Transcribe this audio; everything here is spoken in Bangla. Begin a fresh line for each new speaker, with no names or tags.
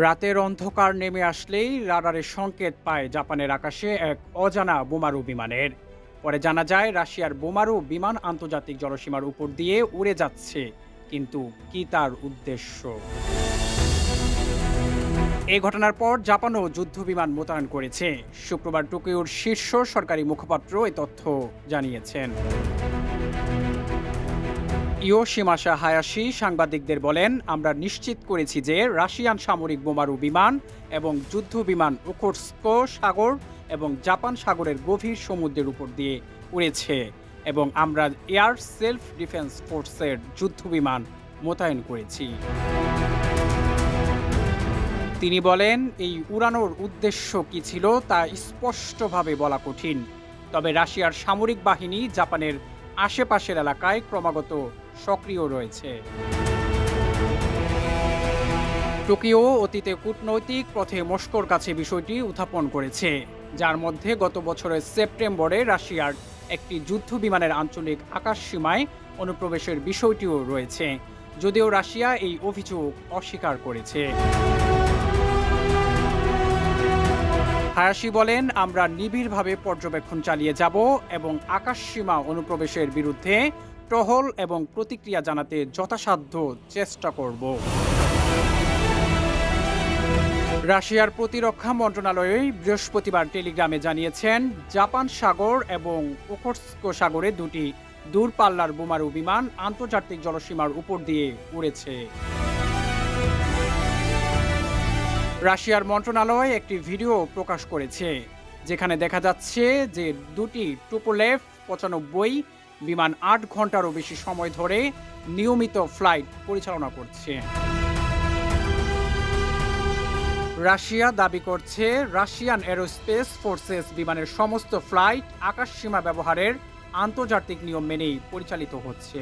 রাতের অন্ধকার নেমে আসলেই রাডারের সংকেত পায় জাপানের আকাশে এক অজানা বোমারু বিমানের। পরে জানা যায় রাশিয়ার বোমারু বিমান আন্তর্জাতিক জলসীমার উপর দিয়ে উড়ে যাচ্ছে, কিন্তু কি তার উদ্দেশ্য? এই ঘটনার পর জাপানও যুদ্ধ বিমান মোতায়েন করেছে। শুক্রবার টোকিওর শীর্ষ সরকারি মুখপাত্র এই তথ্য জানিয়েছেন। ইয়োশিমাসা হায়াশি সাংবাদিকদের বলেন, আমরা নিশ্চিত করেছি যে রাশিয়ান সামরিক বোমারু বিমান এবং যুদ্ধ বিমান ওখোটস্ক সাগর এবং জাপান সাগরের গভীর সমুদ্রের উপর দিয়ে উড়েছে এবং আমরা এয়ার সেলফ ডিফেন্স ফোর্সের যুদ্ধ বিমান মোতায়েন করেছি। তিনি বলেন, এই উড়ানোর উদ্দেশ্য কী ছিল তা স্পষ্টভাবে বলা কঠিন, তবে রাশিয়ার সামরিক বাহিনী জাপানের আশেপাশের এলাকায় ক্রমাগত সক্রিয় রয়েছে। টোকিও অতীতে কূটনৈতিক পথে মস্কোর কাছে বিষয়টি উত্থাপন করেছে, যার মধ্যে গত বছরের সেপ্টেম্বরে রাশিয়ার একটি যুদ্ধ বিমানের আঞ্চলিক আকাশ সীমায় অনুপ্রবেশের বিষয়টিও রয়েছে, যদিও রাশিয়া এই অভিযোগ অস্বীকার করেছে। হায়াশি বলেন, আমরা নিবিড়ভাবে পর্যবেক্ষণ চালিয়ে যাব এবং আকাশসীমা অনুপ্রবেশের বিরুদ্ধে টহল এবং প্রতিক্রিয়া জানাতে যথাসাধ্য চেষ্টা করব। রাশিয়ার প্রতিরক্ষা মন্ত্রণালয় বৃহস্পতিবার টেলিগ্রামে জানিয়েছেন, জাপান সাগর এবং ওখোটস্ক সাগরে দুটি দূরপাল্লার বোমারু বিমান আন্তর্জাতিক জলসীমার উপর দিয়ে উড়েছে। রাশিয়ার মন্ত্রণালয় একটি ভিডিও প্রকাশ করেছে, যেখানে দেখা যাচ্ছে যে দুটি টুপোলেভ 95 বিমান 8 ঘন্টারও বেশি সময় ধরে নিয়মিত ফ্লাইট পরিচালনা করছে। রাশিয়া দাবি করছে, রাশিয়ান এরোস্পেস ফোর্সেস বিমানের সমস্ত ফ্লাইট আকাশসীমা ব্যবহারের আন্তর্জাতিক নিয়ম মেনেই পরিচালিত হচ্ছে।